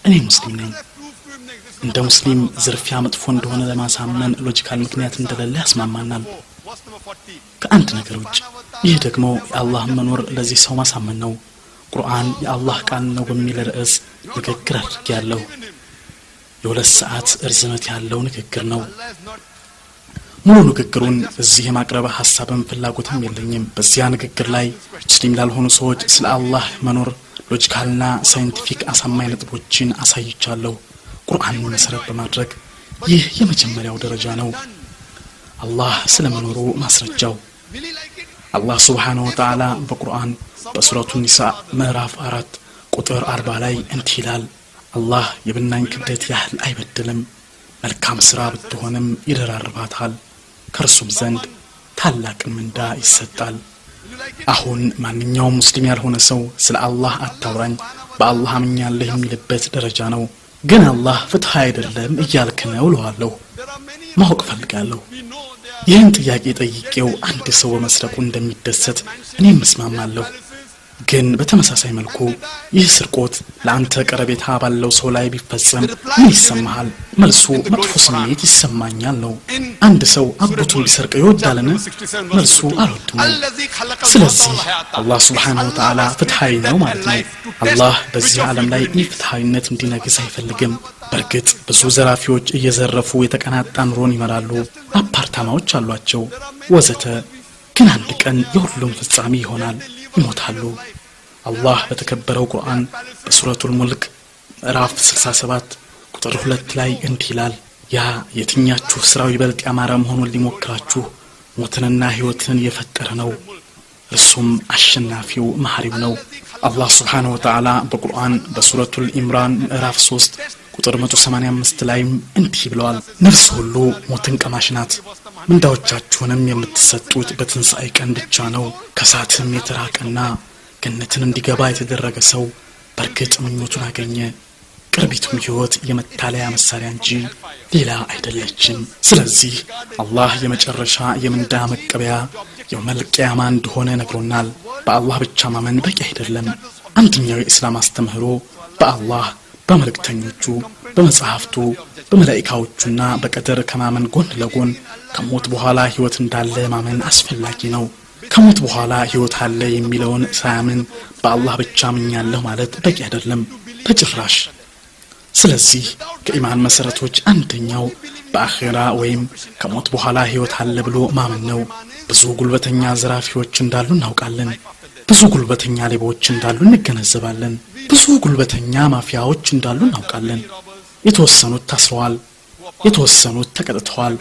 እኔ ሙስሊም ነኝ እንደ ሙስሊም ዝርፊያ መጥፎ እንደሆነ ለማሳመን ሎጂካል ምክንያት እንደሌለ ያስማማናል ከአንድ ነገር ውጭ ይህ ደግሞ የአላህ መኖር ለዚህ ሰው ማሳመን ነው ቁርአን የአላህ ቃል ነው በሚል ርዕስ ንግግር አድርጌያለሁ የሁለት ሰዓት እርዝመት ያለው ንግግር ነው ሙሉ ንግግሩን እዚህ የማቅረብ ሐሳብም ፍላጎትም የለኝም በዚያ ንግግር ላይ ሙስሊም ላልሆኑ ሰዎች ስለ አላህ መኖር ሎጂካልና ሳይንቲፊክ አሳማኝ ነጥቦችን አሳይቻለሁ ቁርአንን መሰረት በማድረግ ይህ የመጀመሪያው ደረጃ ነው አላህ ስለመኖሩ ማስረጃው አላህ Subhanahu Wa Ta'ala በቁርአን በሱረቱ ኒሳ ምዕራፍ 4 ቁጥር 40 ላይ እንዲህ ይላል አላህ የብናኝ ክብደት ያህል አይበድልም መልካም ስራ ብትሆንም ይደራርባታል ከርሱም ዘንድ ታላቅ ምንዳ ይሰጣል አሁን ማንኛውም ሙስሊም ያልሆነ ሰው ስለ አላህ አታውራኝ በአላህ አምኛለሁ የሚልበት ደረጃ ነው ግን አላህ ፍትሃ አይደለም እያልክ ነው እለዋለሁ ማወቅ ፈልጋለሁ ይህን ጥያቄ ጠይቄው አንድ ሰው በመስረቁ እንደሚደሰት እኔም እስማማለሁ ግን በተመሳሳይ መልኩ ይህ ስርቆት ለአንተ ቀረቤታ ባለው ሰው ላይ ቢፈጸም ምን ይሰማሃል መልሱ መጥፎ ስሜት ይሰማኛል ነው አንድ ሰው አብቱን ቢሰርቅ ይወዳልን መልሱ አልወድም ስለዚህ አላህ Subhanahu Wa Ta'ala ፍትሃዊ ነው ማለት ነው አላህ በዚህ ዓለም ላይ ፍትሃዊነት እንዲነግስ አይፈልግም በርግጥ ብዙ ዘራፊዎች እየዘረፉ የተቀናጣ ኑሮን ይመራሉ አፓርታማዎች አሏቸው ወዘተ ግን አንድ ቀን የሁሉም ፍጻሜ ይሆናል ይሞታሉ አላህ በተከበረው ቁርአን በሱረቱል ሙልክ ምዕራፍ 67 ቁጥር 2 ላይ እንዲህ ይላል ያ የትኛችሁ ስራው ይበልጥ ያማረ መሆኑን ሊሞክራችሁ ሞትንና ህይወትን የፈጠረ ነው እርሱም አሸናፊው መሐሪው ነው አላህ Subhanahu Wa Ta'ala በቁርአን በሱረቱል ኢምራን ምዕራፍ 3 ቁጥር 185 ላይ እንዲህ ብለዋል ነፍስ ሁሉ ሞትን ቀማሽ ናት ምንዳዎቻችሁንም የምትሰጡት በትንሣኤ ቀን ብቻ ነው ከሳትም የተራቀና ገነትን እንዲገባ የተደረገ ሰው በርግጥ ምኞቱን አገኘ ቅርቢቱም ህይወት የመታለያ መሳሪያ እንጂ ሌላ አይደለችም ስለዚህ አላህ የመጨረሻ የምንዳ መቀበያ የውመል ቂያማ እንደሆነ ነግሮናል በአላህ ብቻ ማመን በቂ አይደለም አንደኛው የእስላም አስተምህሮ በአላህ በመልእክተኞቹ በመጽሐፍቱ በመላእክቶቹና በቀደር ከማመን ጎን ለጎን ከሞት በኋላ ህይወት እንዳለ ማመን አስፈላጊ ነው ከሞት በኋላ ህይወት አለ የሚለውን ሳያምን በአላህ ብቻ አምኛለሁ ማለት በቂ አይደለም በጭራሽ ስለዚህ ከኢማን መሰረቶች አንደኛው በአኺራ ወይም ከሞት በኋላ ህይወት አለ ብሎ ማመን ነው ብዙ ጉልበተኛ ዘራፊዎች እንዳሉ እናውቃለን ብዙ ጉልበተኛ ሌቦች እንዳሉ እንገነዘባለን ብዙ ጉልበተኛ ማፊያዎች እንዳሉ እናውቃለን የተወሰኑት ታስረዋል የተወሰኑት ተቀጥተዋል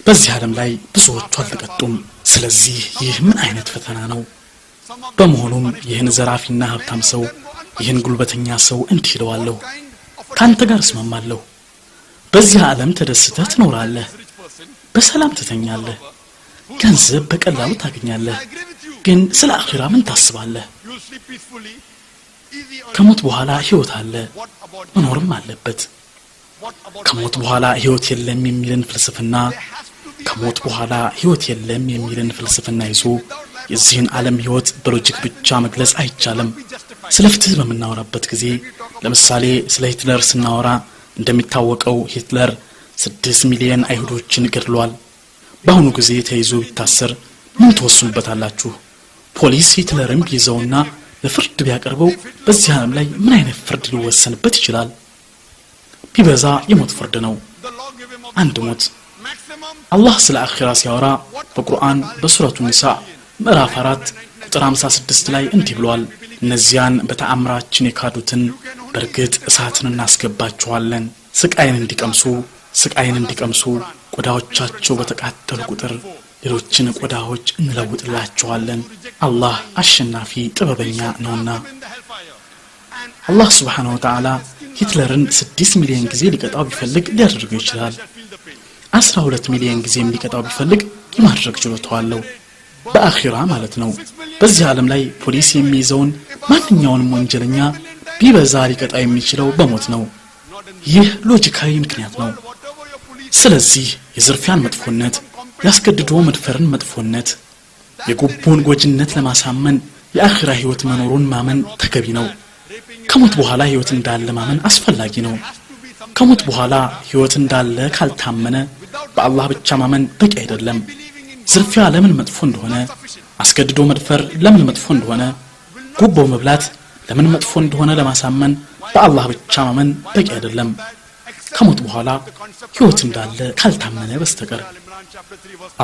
በዚህ ዓለም ላይ ብዙዎቹ አልተቀጡም ስለዚህ ይህ ምን አይነት ፈተና ነው በመሆኑም ይህን ዘራፊና ሀብታም ሰው ይህን ጉልበተኛ ሰው እንዲህ ይለዋለሁ ካንተ ጋር እስማማለሁ በዚህ ዓለም ተደስተህ ትኖራለህ በሰላም ትተኛለህ ገንዘብ በቀላሉ ታገኛለህ ግን ስለ አኺራ ምን ታስባለህ ከሞት በኋላ ህይወት አለ መኖርም አለበት ከሞት በኋላ ህይወት የለም የሚልን ፍልስፍና ከሞት በኋላ ህይወት የለም የሚልን ፍልስፍና ይዞ የዚህን ዓለም ህይወት በሎጂክ ብቻ መግለጽ አይቻልም ስለ ፍትህ በመናወራበት ጊዜ ለምሳሌ ስለ ሂትለር ስናወራ እንደሚታወቀው ሂትለር 6 ሚሊዮን አይሁዶችን ገድሏል በአሁኑ ጊዜ ተይዞ ቢታሰር ምን ተወስኑበታላችሁ ፖሊስ ሂትለርን ቢይዘውና ለፍርድ ቢያቀርበው በዚህ ዓለም ላይ ምን አይነት ፍርድ ሊወሰንበት ይችላል ቢበዛ የሞት ፍርድ ነው አንድ ሞት አላህ ስለ አኺራ ሲያወራ በቁርአን በሱረቱ ኒሳ ምዕራፍ 4 ቁጥር 56 ላይ እንዲህ ብሏል እነዚያን በተአምራችን የካዱትን በርግጥ እሳትን እናስገባቸዋለን ስቃይን እንዲቀምሱ ቆዳዎቻቸው በተቃጠሉ ቁጥር ሌሎችን ቆዳዎች እንለውጥላቸዋለን አላህ አሸናፊ ጥበበኛ ነውና አላህ Subhanahu Wa Ta'ala ሂትለርን 6 ሚሊዮን ጊዜ ሊቀጣው ቢፈልግ ሊያደርገው ይችላል 12 ሚሊዮን ጊዜ ሊቀጣው ቢፈልግ የማድረግ ችሎታው አለው በአኺራ ማለት ነው በዚህ ዓለም ላይ ፖሊስ የሚይዘውን ማንኛውንም ወንጀለኛ ቢበዛ ሊቀጣ የሚችለው በሞት ነው ይህ ሎጂካዊ ምክንያት ነው ስለዚህ የዝርፊያን መጥፎነት ያስገድዶ መድፈርን መጥፎነት የጉቦን ጎጅነት ለማሳመን የአኺራ ህይወት መኖሩን ማመን ተገቢ ነው ከሞት በኋላ ህይወት እንዳለ ማመን አስፈላጊ ነው ከሞት በኋላ ህይወት እንዳለ ካልታመነ በአላህ ብቻ ማመን በቂ አይደለም ዝርፊያ ለምን መጥፎ እንደሆነ አስገድዶ መድፈር ለምን መጥፎ እንደሆነ ጉቦ መብላት ለምን መጥፎ እንደሆነ ለማሳመን በአላህ ብቻ ማመን በቂ አይደለም ከሞት በኋላ ህይወት እንዳለ ካልታመነ በስተቀር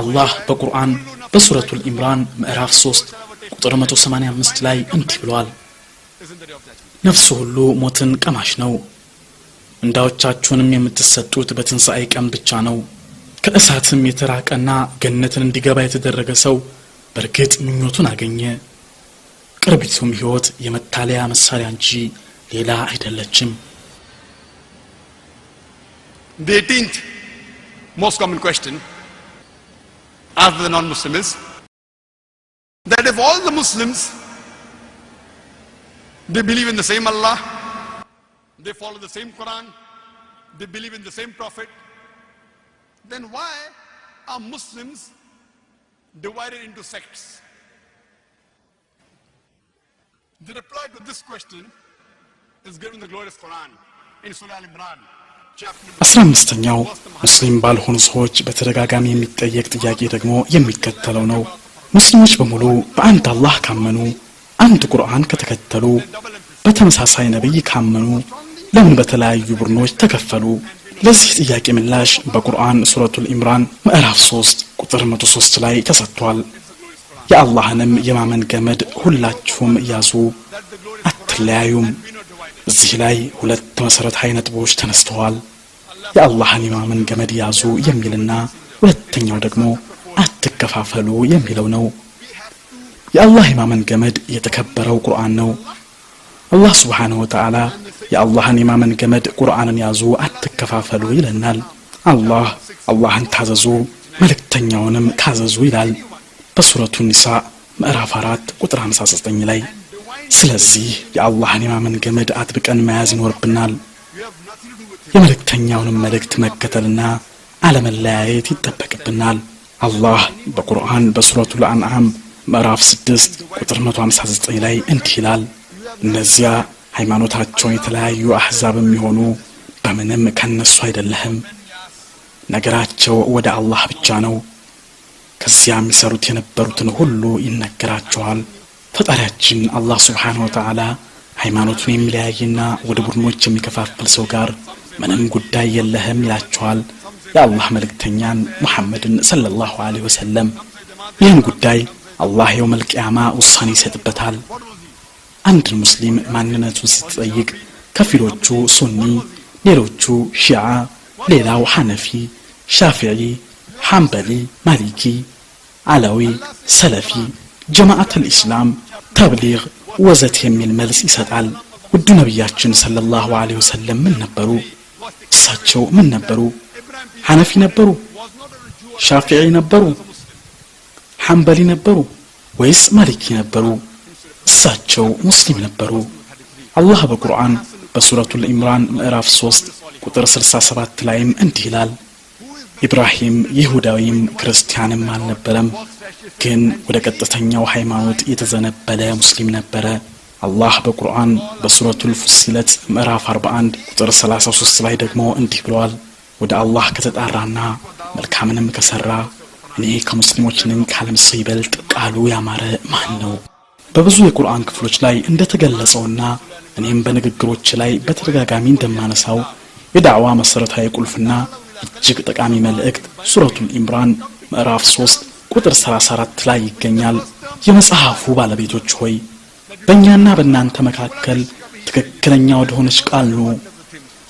አላህ በቁርአን በሱረቱል ኢምራን ምዕራፍ 3 ቁጥር 185 ላይ እንዲህ ብሏል ነፍስ ሁሉ ሞትን ቀማሽ ነው እንዳዎቻችሁንም የምትሰጡት በትንሣኤ ቀን ብቻ ነው ከእሳትም የተራቀና ገነትን እንዲገባ የተደረገ ሰው በርግጥ ምኞቱን አገኘ ቅርቢቱም ህይወት የመታለያ መሳሪያ እንጂ ሌላ አይደለችም The 18th most common question asked the non-Muslims that if all the Muslims they believe in the same Allah, they follow the same Quran, they believe in the same Prophet, then why are Muslims divided into sects? The reply to this question is given in the glorious Quran in Surah Al-Imran. 15ኛው ሙስሊም ባልሆኑ ሰዎች በተደጋጋሚ የሚጠየቅ ጥያቄ ደግሞ የሚከተለው ነው ሙስሊሞች በሙሉ በአንድ አላህ ካመኑ አንድ ቁርአን ከተከተሉ በተመሳሳይ ነብይ ካመኑ ለምን በተለያዩ ቡድኖች ተከፈሉ ለዚህ ጥያቄ ምላሽ በቁርአን ሱረቱል ኢምራን ምዕራፍ 3 ቁጥር 103 ላይ ተሰጥቷል የአላህንም የማመን ገመድ ሁላችሁም ያዙ አትለያዩም እዚህ ላይ ሁለት መሰረታዊ ነጥቦች ተነስተዋል የአላህን የማመን ገመድ ያዙ የሚልና ሁለተኛው ደግሞ አትከፋፈሉ የሚለው ነው የአላህ የማመን ገመድ የተከበረው ቁርአን ነው አላህ Subhanahu Wa Ta'ala የአላህን የማመን ገመድ ቁርአንን ያዙ አትከፋፈሉ ይለናል አላህን ታዘዙ መልእክተኛውንም ታዘዙ ይላል በሱረቱ ኒሳ ምዕራፍ 4 ቁጥር 59 ላይ ስለዚህ የአላህን የማመን ገመድ አጥብቀን መያዝ ይኖርብናል የመልእክተኛውን መልእክት መከተልና አለመለያየት ይጠበቅብናል አላህ በቁርአን በሱረቱል አንዓም ምዕራፍ 6 ቁጥር 159 ላይ እንዲህ ይላል እነዚያ ሃይማኖታቸውን የተለያዩ አህዛብ የሚሆኑ በምንም ከነሱ አይደለህም ነገራቸው ወደ አላህ ብቻ ነው ከዚያ የሚሰሩት የነበሩትን ሁሉ ይነገራቸዋል ፈጣሪያችን አላህ Subhanahu Wa Ta'ala ሃይማኖቱን የሚለያይና ወደ ቡድኖች የሚከፋፍል ሰው ጋር ምንም ጉዳይ የለህም ይላቸዋል የአላህ መልእክተኛን ሙሐመድን ሰለላሁ ዐለይሂ ወሰለም ይህን ጉዳይ አላህ የውመል ቂያማ ውሳኔ ይሰጥበታል አንድ ሙስሊም ማንነቱን ሲጠይቅ ከፊሎቹ ሱኒ ሌሎቹ ሺዓ ሌላው ሐነፊ ሻፊዒ ሐንበሊ ማሊኪ አላዊ ሰለፊ ጀማዓት الاسلام ተብሊግ ወዘት የሚል መልስ ይሰጣል ውድ ነብያችን ሰለላሁ ዐለይሂ ወሰለም ምን ነበሩ እሳቸው ምን ነበሩ ሐነፊ ነበሩ ሻፊዒ ነበሩ ሐንበሊ ነበሩ ወይስ ማሊኪ ነበሩ እሳቸው ሙስሊም ነበሩ አላህ በቁርአን በሱረቱል ኢምራን ምዕራፍ 3 ቁጥር 67 ላይም እንዲህ ይላል ኢብራሂም ይሁዳዊም ክርስቲያንም አልነበረም ግን ወደ ቀጥተኛው ሃይማኖት የተዘነበለ ሙስሊም ነበረ አላህ በቁርአን በሱረቱል ፉሲለት ምዕራፍ 41 ቁጥር 33 ላይ ደግሞ እንዲህ ብሏል ወደ አላህ ከተጣራና መልካምንም ከሰራ እኔ ከሙስሊሞች ነኝ ካለም ሰው ይበልጥ ቃሉ ያማረ ማን ነው በብዙ የቁርአን ክፍሎች ላይ እንደተገለጸውና እኔም በንግግሮች ላይ በተደጋጋሚ እንደማነሳው የዳዕዋ መሰረታዊ ቁልፍና እጅግ ጠቃሚ መልእክት ሱረቱል ኢምራን ምዕራፍ 3 ቁጥር 34 ላይ ይገኛል የመጽሐፉ ባለቤቶች ሆይ በእኛና በእናንተ መካከል ትክክለኛ ወደሆነች ቃል ነው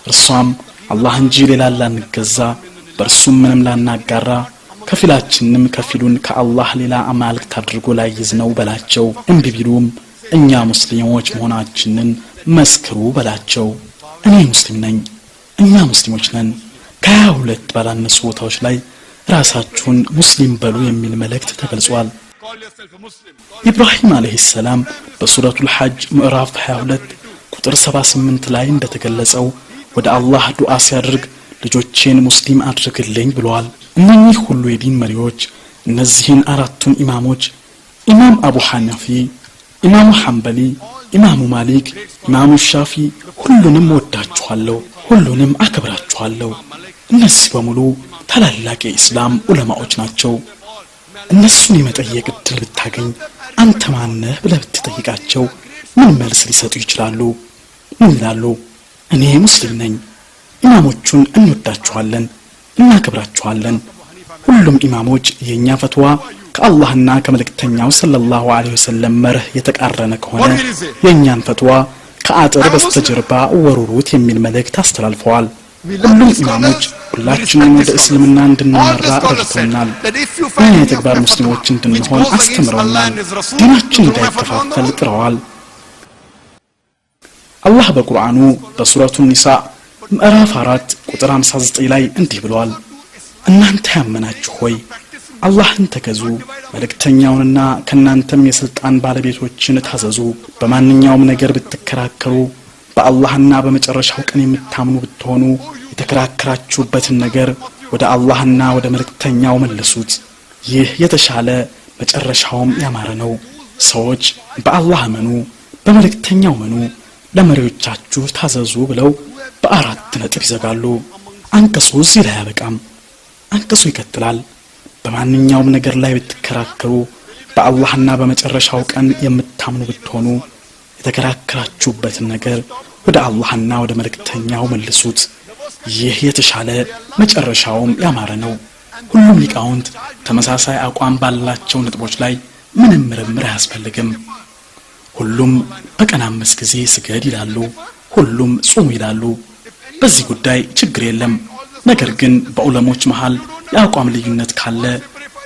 እርሷም አላህ እንጂ ሌላ ላንገዛ በእርሱም ምንም ላናጋራ ከፊላችንም ከፊሉን ከአላህ ሌላ አማልክት አድርጎ ላይ ይዝነው በላቸው እንቢ ቢሉም እኛ ሙስሊሞች መሆናችንን መስክሩ በላቸው እኔ ሙስሊም ነኝ እኛ ሙስሊሞች ነን ከ22 ባላነሱ ቦታዎች ላይ ራሳችሁን ሙስሊም በሉ የሚል መልእክት ተገልጿል ኢብራሂም አለይሂ ሰላም በሱረቱል ሐጅ ምዕራፍ 22 ቁጥር 78 ላይ እንደተገለጸው ወደ አላህ ዱዓ ሲያደርግ ልጆቼን ሙስሊም አድርግልኝ ብለዋል እነኚህ ሁሉ የዲን መሪዎች እነዚህን አራቱን ኢማሞች ኢማም አቡ ሐኒፋ ኢማም ሐንበሊ ኢማሙ ማሊክ፣ ኢማሙ ሻፊ ሁሉንም ወዳችኋለሁ፣ ሁሉንም አከብራችኋለሁ። እነዚህ በሙሉ ታላላቅ የኢስላም ዑለማዎች ናቸው። እነሱን የመጠየቅ እድል ብታገኝ አንተ ማነህ ብለህ ብትጠይቃቸው ምን መልስ ሊሰጡ ይችላሉ? ምን ይላሉ? እኔ ሙስሊም ነኝ፣ ኢማሞቹን እንወዳቸዋለን፣ እናከብራቸዋለን። ሁሉም ኢማሞች የኛ ፈትዋ ከአላህና ከመልእክተኛው ሰለላሁ ዐለይሂ ወሰለም መርህ የተቃረነ ከሆነ የኛን ፈትዋ ከአጥር በስተጀርባ ወሩሩት የሚል መልእክት አስተላልፈዋል። ሁሉም ኢማሞች ሁላችንም ወደ እስልምና እንድንመራ ረድተውናል። እኛ የተግባር ሙስሊሞች እንድንሆን አስተምረውናል። ዲናችን እንዳይከፋፈል ጥረዋል። አላህ በቁርአኑ በሱረቱ ኒሳ ምዕራፍ 4 ቁጥር 59 ላይ እንዲህ ብሏል። እናንተ ያመናችሁ ሆይ አላህን ተገዙ፣ መልእክተኛውንና ከናንተም የስልጣን ባለቤቶችን ታዘዙ። በማንኛውም ነገር ብትከራከሩ በአላህና በመጨረሻው ቀን የምታምኑ ብትሆኑ የተከራከራችሁበትን ነገር ወደ አላህና ወደ መልእክተኛው መልሱት። ይህ የተሻለ መጨረሻውም ያማረ ነው። ሰዎች በአላህ እመኑ፣ በመልእክተኛው እመኑ፣ ለመሪዎቻችሁ ታዘዙ ብለው በአራት ነጥብ ይዘጋሉ። አንቀጹ እዚህ ላይ አያበቃም። አንቀጹ ይቀጥላል። በማንኛውም ነገር ላይ ብትከራከሩ በአላህና በመጨረሻው ቀን የምታምኑ ብትሆኑ የተከራከራችሁበትን ነገር ወደ አላህና ወደ መልእክተኛው መልሱት። ይህ የተሻለ መጨረሻውም ያማረ ነው። ሁሉም ሊቃውንት ተመሳሳይ አቋም ባላቸው ነጥቦች ላይ ምንም ምርምር አያስፈልግም። ሁሉም በቀን 5 ጊዜ ስገድ ይላሉ። ሁሉም ጾም ይላሉ። በዚህ ጉዳይ ችግር የለም። ነገር ግን በዑለሞች መሃል የአቋም ልዩነት ካለ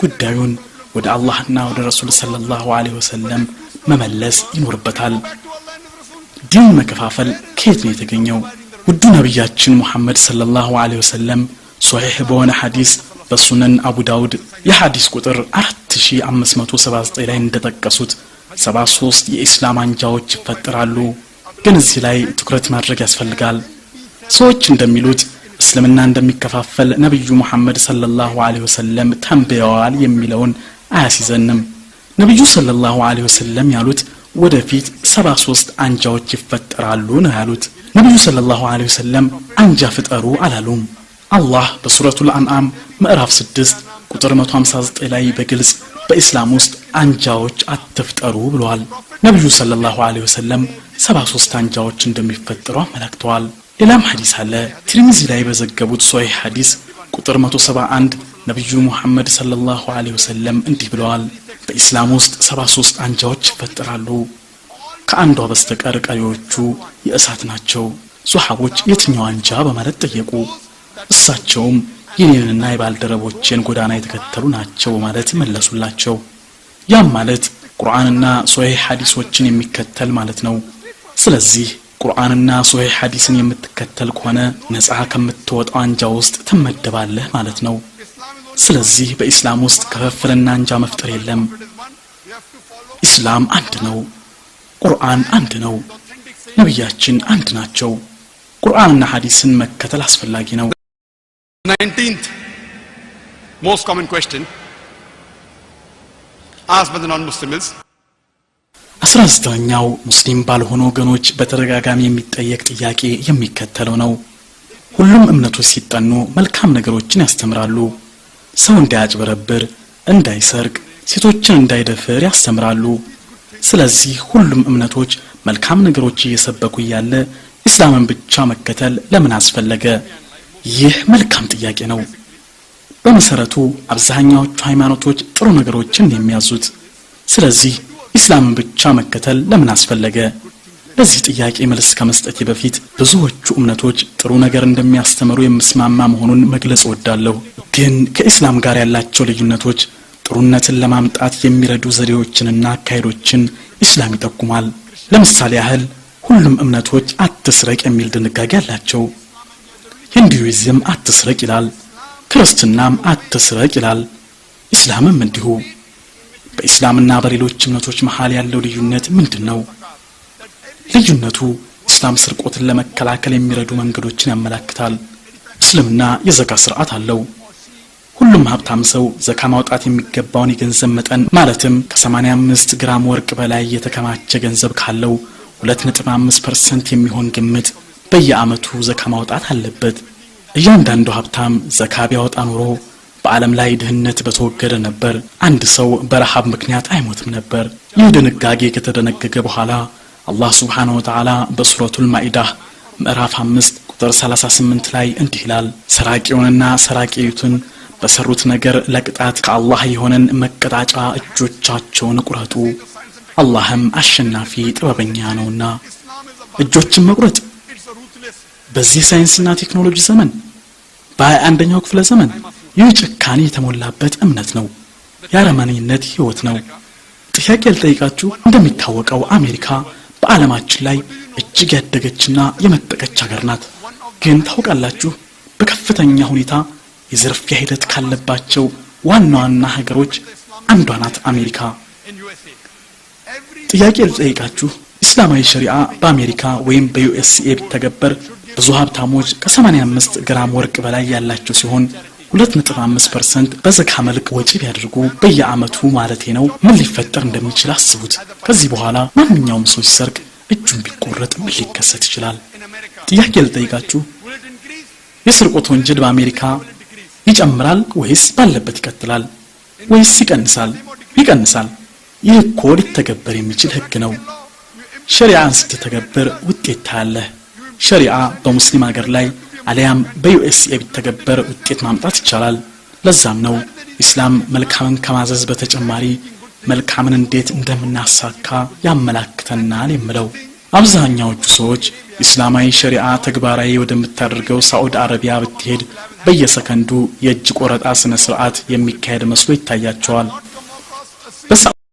ጉዳዩን ወደ አላህና ወደ ረሱል ሰለላሁ ዐለይሂ ወሰለም መመለስ ይኖርበታል። ዲን መከፋፈል ከየት ነው የተገኘው? ውዱ ነብያችን ሙሐመድ ሰለላሁ ዐለይሂ ወሰለም ሶሒህ በሆነ ሐዲስ በሱነን አቡ ዳውድ የሐዲስ ቁጥር 4579 ላይ እንደጠቀሱት 73 የኢስላም አንጃዎች ይፈጠራሉ። ግን እዚህ ላይ ትኩረት ማድረግ ያስፈልጋል። ሰዎች እንደሚሉት እስልምና እንደሚከፋፈል ነብዩ ሙሐመድ ሰለላሁ ዐለይሂ ወሰለም ተንብየዋል የሚለውን አያሲዘንም። ነብዩ ሰለላሁ ዐለይሂ ወሰለም ያሉት ወደፊት 73 አንጃዎች ይፈጠራሉ ነው ያሉት። ነብዩ ሰለላሁ ዐለይሂ ወሰለም አንጃ ፍጠሩ አላሉም። አላህ በሱረቱል አንዓም ምዕራፍ 6 ቁጥር 159 ላይ በግልጽ በእስላም ውስጥ አንጃዎች አትፍጠሩ ብለዋል። ነብዩ ሰለላሁ ዐለይሂ ወሰለም 73 አንጃዎች እንደሚፈጠሩ አመላክተዋል። ሌላም ሐዲስ አለ። ትርሚዚ ላይ በዘገቡት ሶሒህ ሐዲስ ቁጥር 171 ነብዩ ሙሐመድ ሰለላሁ ዐለይሂ ወሰለም እንዲህ ብለዋል። በእስላም ውስጥ 73 አንጃዎች ይፈጠራሉ፣ ከአንዷ በስተቀር ቀሪዎቹ የእሳት ናቸው። ሱሐቦች የትኛው አንጃ በማለት ጠየቁ። እሳቸውም የኔንና የባልደረቦቼን ጎዳና የተከተሉ ናቸው በማለት መለሱላቸው። ያም ማለት ቁርአንና ሶሒህ ሐዲሶችን የሚከተል ማለት ነው። ስለዚህ ቁርአንና ሶሒህ ሐዲስን የምትከተል ከሆነ ነፃ ከምትወጣው አንጃ ውስጥ ትመደባለህ ማለት ነው። ስለዚህ በኢስላም ውስጥ ክፍፍልና አንጃ መፍጠር የለም። ኢስላም አንድ ነው። ቁርአን አንድ ነው። ነብያችን አንድ ናቸው። ቁርአንና ሐዲስን መከተል አስፈላጊ ነው። 19th most common question asked by the non-Muslims. 19ኛው ሙስሊም ባልሆኑ ወገኖች በተደጋጋሚ የሚጠየቅ ጥያቄ የሚከተለው ነው። ሁሉም እምነቶች ሲጠኑ መልካም ነገሮችን ያስተምራሉ። ሰው እንዳያጭበረብር፣ እንዳይሰርቅ፣ ሴቶችን እንዳይደፍር ያስተምራሉ። ስለዚህ ሁሉም እምነቶች መልካም ነገሮች እየሰበኩ ያለ ኢስላምን ብቻ መከተል ለምን አስፈለገ? ይህ መልካም ጥያቄ ነው። በመሰረቱ አብዛኛዎቹ ሃይማኖቶች ጥሩ ነገሮችን የሚያዙት። ስለዚህ ኢስላምን ብቻ መከተል ለምን አስፈለገ? ለዚህ ጥያቄ መልስ ከመስጠቴ በፊት ብዙዎቹ እምነቶች ጥሩ ነገር እንደሚያስተምሩ የምስማማ መሆኑን መግለጽ እወዳለሁ። ግን ከኢስላም ጋር ያላቸው ልዩነቶች ጥሩነትን ለማምጣት የሚረዱ ዘዴዎችንና አካሄዶችን ኢስላም ይጠቁማል። ለምሳሌ ያህል ሁሉም እምነቶች አትስረቅ የሚል ድንጋጌ አላቸው። ሂንዱይዝም አትስረቅ ይላል፣ ክርስትናም አትስረቅ ይላል፣ ኢስላምም እንዲሁ። በኢስላምና በሌሎች እምነቶች መሃል ያለው ልዩነት ምንድነው? ልዩነቱ ኢስላም ስርቆትን ለመከላከል የሚረዱ መንገዶችን ያመላክታል። እስልምና የዘካ ስርዓት አለው። ሁሉም ሀብታም ሰው ዘካ ማውጣት የሚገባውን የገንዘብ መጠን ማለትም ከ85 ግራም ወርቅ በላይ የተከማቸ ገንዘብ ካለው 2.5% የሚሆን ግምት በየዓመቱ ዘካ ማውጣት አለበት። እያንዳንዱ ሀብታም ዘካ ቢያወጣ ኖሮ በዓለም ላይ ድህነት በተወገደ ነበር። አንድ ሰው በረሃብ ምክንያት አይሞትም ነበር። ይህ ድንጋጌ ከተደነገገ በኋላ አላህ Subhanahu Wa Ta'ala በሱረቱል ማኢዳ ምዕራፍ 5 ቁጥር 38 ላይ እንዲህ ይላል፣ ሰራቂውንና ሰራቂይቱን በሰሩት ነገር ለቅጣት ከአላህ የሆነን መቀጣጫ እጆቻቸውን ቁረጡ፣ አላህም አሸናፊ ጥበበኛ ነውና። እጆችን መቁረጥ በዚህ ሳይንስና ቴክኖሎጂ ዘመን በ21ኛው ክፍለ ዘመን ይህ ጭካኔ የተሞላበት እምነት ነው፣ ያረመኔነት ህይወት ነው። ጥያቄ ልጠይቃችሁ፣ እንደሚታወቀው አሜሪካ በዓለማችን ላይ እጅግ ያደገችና የመጠቀች ሀገር ናት። ግን ታውቃላችሁ በከፍተኛ ሁኔታ የዝርፊያ ሂደት ካለባቸው ዋና ዋና ሀገሮች አንዷ ናት አሜሪካ። ጥያቄ ልጠይቃችሁ፣ እስላማዊ ሸሪዓ በአሜሪካ ወይም በዩኤስኤ ቢተገበር ብዙ ሀብታሞች ከ85 ግራም ወርቅ በላይ ያላቸው ሲሆን 2.5% በዘካ መልክ ወጪ ቢያደርጉ በየዓመቱ ማለቴ ነው ምን ሊፈጠር እንደሚችል አስቡት። ከዚህ በኋላ ማንኛውም ሰው ሲሰርቅ እጁን ቢቆረጥ ምን ሊከሰት ይችላል? ጥያቄ ልጠይቃችሁ፣ የስርቆት ወንጀል በአሜሪካ ይጨምራል ወይስ ባለበት ይቀጥላል ወይስ ይቀንሳል? ይቀንሳል። ይህ እኮ ሊተገበር የሚችል ህግ ነው። ሸሪዓን ስትተገበር ውጤት ታያለህ። ሸሪዓ በሙስሊም ሀገር ላይ አሊያም በዩኤስኤ ቢተገበር ውጤት ማምጣት ይቻላል። ለዛም ነው ኢስላም መልካምን ከማዘዝ በተጨማሪ መልካምን እንዴት እንደምናሳካ ያመላክተናል የምለው። አብዛኛዎቹ ሰዎች ኢስላማዊ ሸሪዓ ተግባራዊ ወደምታደርገው ሳዑዲ አረቢያ ብትሄድ በየሰከንዱ የእጅ ቆረጣ ስነ ስርዓት የሚካሄድ መስሎ ይታያቸዋል።